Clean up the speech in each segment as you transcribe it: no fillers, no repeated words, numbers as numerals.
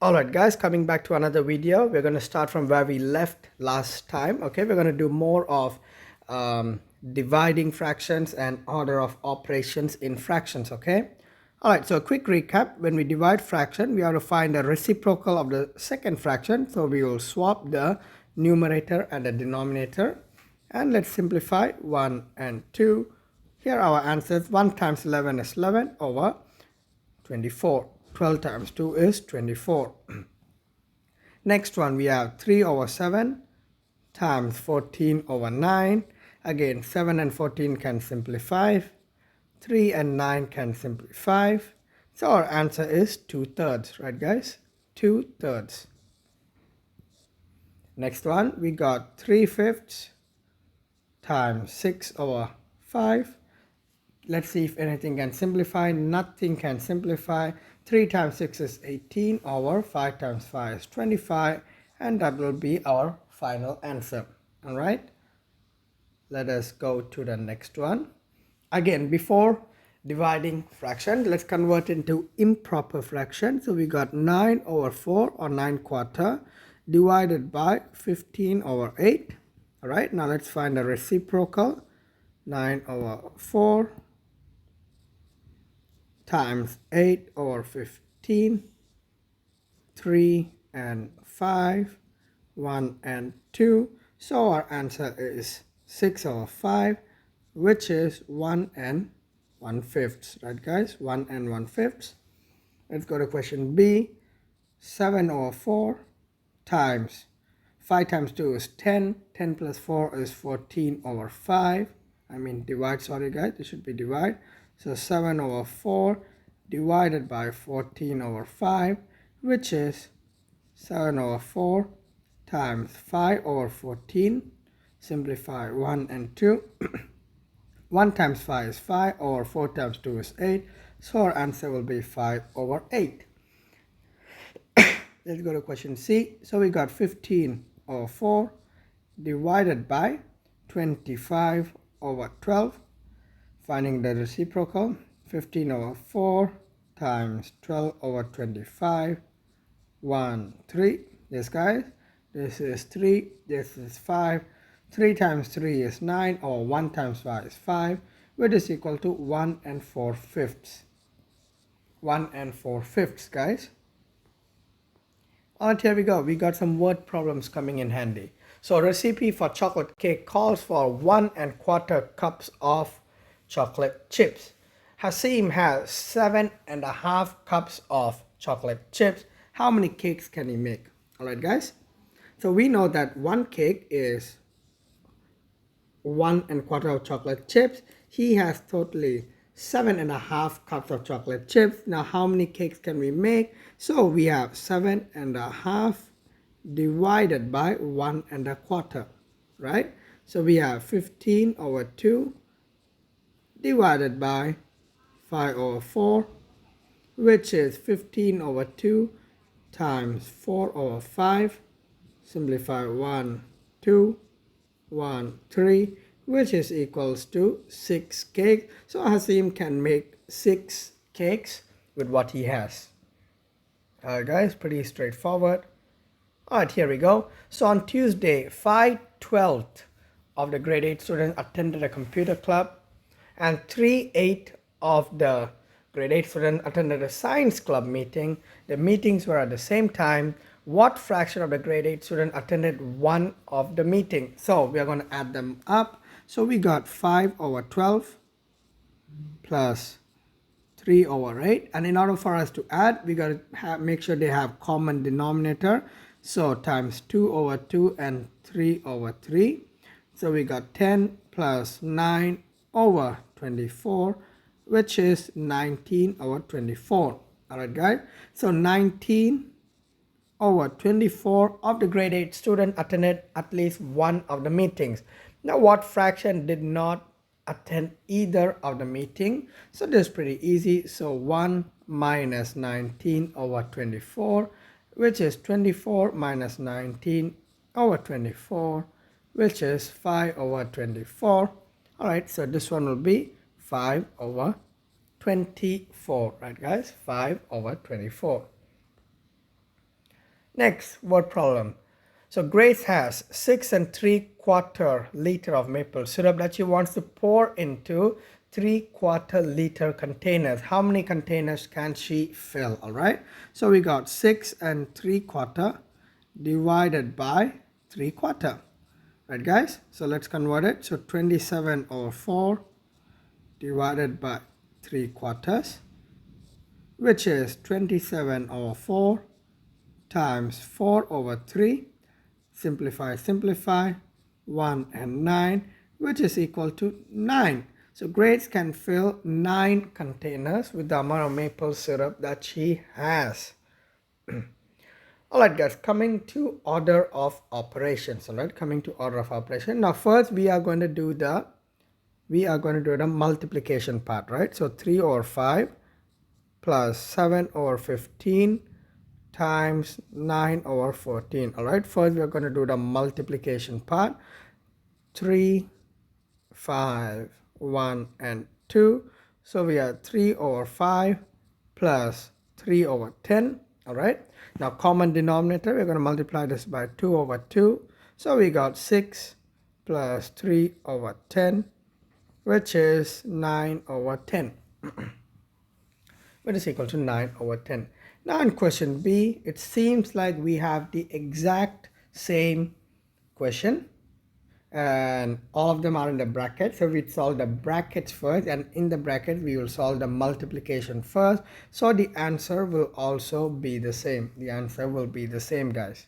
Alright guys, coming back to another video. We're going to start from where we left last time. Okay, we're going to do more of dividing fractions and order of operations in fractions. Okay, alright, so a quick recap. When we divide fraction, we have to find the reciprocal of the second fraction. So we will swap the numerator and the denominator, and let's simplify 1 and 2. Here are our answers. 1 times 11 is 11 over 24. 12 times 2 is 24. Next one, we have 3 over 7 times 14 over 9. Again, 7 and 14 can simplify. 3 and 9 can simplify. So our answer is 2/3, right guys? 2/3. Next one, we got 3/5 times 6 over 5. Let's see if anything can simplify. Nothing can simplify. 3 times 6 is 18 over 5 times 5 is 25, and that will be our final answer. All right, let us go to the next one. Again, before dividing fraction, let's convert into improper fraction. So we got 9 over 4 or 9/4 divided by 15 over 8. All right, now let's find the reciprocal. 9 over 4 times 8 over 15, 3 and 5, 1 and 2. So our answer is 6 over 5, which is 1 and 1/5, right guys? 1 and 1/5. Let's go to question B. 7 over 4 times 5 times 2 is 10. 10 plus 4 is 14 over 5. I mean divide, sorry guys, it should be divide. So 7 over 4 divided by 14 over 5, which is 7 over 4 times 5 over 14. Simplify 1 and 2. 1 times 5 is 5 over 4 times 2 is 8. So our answer will be 5 over 8. Let's go to question C. So we got 15 over 4 divided by 25 over 12. Finding the reciprocal. 15 over 4 times 12 over 25. 1, 3. Yes guys, this is 3, this is 5. 3 times 3 is 9, or 1 times 5 is 5, which is equal to 1 and 4/5. 1 and 4/5, guys. Alright, here we go. We got some word problems coming in handy. So recipe for chocolate cake calls for 1 1/4 cups of chocolate chips. Hasim has 7.5 cups of chocolate chips. How many cakes can he make? Alright guys, so we know that one cake is 1 1/4 of chocolate chips. He has totally 7.5 cups of chocolate chips. Now how many cakes can we make? So we have 7.5 divided by 1 1/4, right? So we have 15 over 2 divided by 5 over 4, which is 15 over 2 times 4 over 5. Simplify 1, 2, 1, 3, which is equals to 6 cakes. So Hasim can make 6 cakes with what he has. Alright guys, pretty straightforward. Alright, here we go. So on Tuesday, 5/12 of the grade 8 students attended a computer club, and 3/8 of the grade 8 students attended a science club meeting. The meetings were at the same time. What fraction of the grade 8 student attended one of the meeting? So we are going to add them up. So we got 5 over 12 plus 3 over 8. And in order for us to add, we got to make sure they have common denominator. So times 2 over 2 and 3 over 3. So we got 10 plus 9 over 24, which is 19 over 24. Alright guys, so 19 over 24 of the grade 8 student attended at least one of the meetings. Now what fraction did not attend either of the meeting? So this is pretty easy. So 1 minus 19 over 24, which is 24 minus 19 over 24, which is 5 over 24. Alright, so this one will be 5 over 24, right guys? 5 over 24. Next word problem. So Grace has 6 3/4 liter of maple syrup that she wants to pour into 3/4 liter containers. How many containers can she fill? All right. So we got 6 3/4 divided by 3/4. Right, guys? So let's convert it. So 27/4 divided by 3/4, which is 27/4 times 4/3. Simplify, simplify, 1 and 9, which is equal to 9. So Grace can fill 9 containers with the amount of maple syrup that she has. Alright guys, coming to order of operations. Alright, coming to order of operation. Now first we are going to do the multiplication part, right? So 3/5 plus 7/15 times 9/14. All right, first we are going to do the multiplication part. 3, 5, 1 and 2. So we have 3/5 plus 3/10. All right, now common denominator, we're going to multiply this by 2/2. So we got 6 plus 3/10, which is 9/10. Which is equal to 9/10. Now in question B, it seems like we have the exact same question and all of them are in the bracket. So we solve the brackets first, and in the bracket we will solve the multiplication first. So the answer will also be the same. The answer will be the same, guys.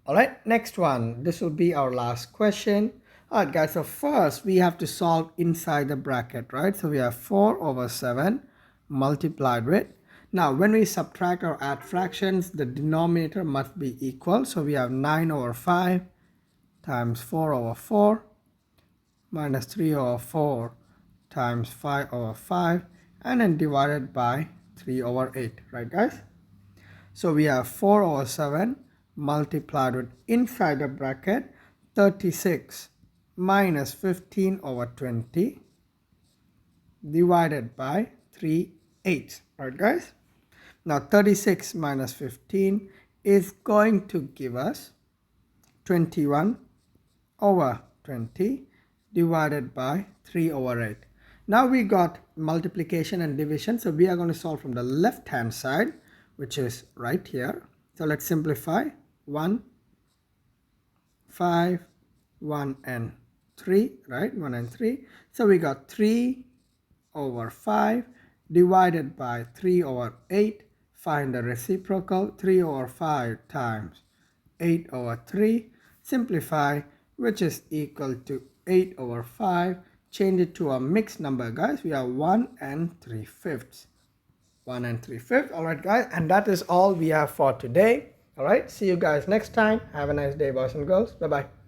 All right, next one. This will be our last question. All right, guys, so first we have to solve inside the bracket, right? So we have 4/7 multiplied with. Now, when we subtract or add fractions, the denominator must be equal. So we have 9/5 times 4/4 minus 3/4 times 5/5, and then divided by 3/8, right, guys? So we have 4/7 multiplied with inside the bracket 36 minus 15/20 divided by 3/8. Right, guys? Now 36 minus 15 is going to give us 21/20 divided by 3/8. Now we got multiplication and division, so we are going to solve from the left hand side, which is right here. So let's simplify. 1, 5, 1 and 3, right? 1 and 3. So we got 3/5 divided by 3/8. Find the reciprocal. 3/5 times 8/3. Simplify, which is equal to 8/5. Change it to a mixed number, guys. We have 1 and 3/5. 1 and 3/5. All right, guys, and that is all we have for today. All right, see you guys next time. Have a nice day, boys and girls. Bye bye.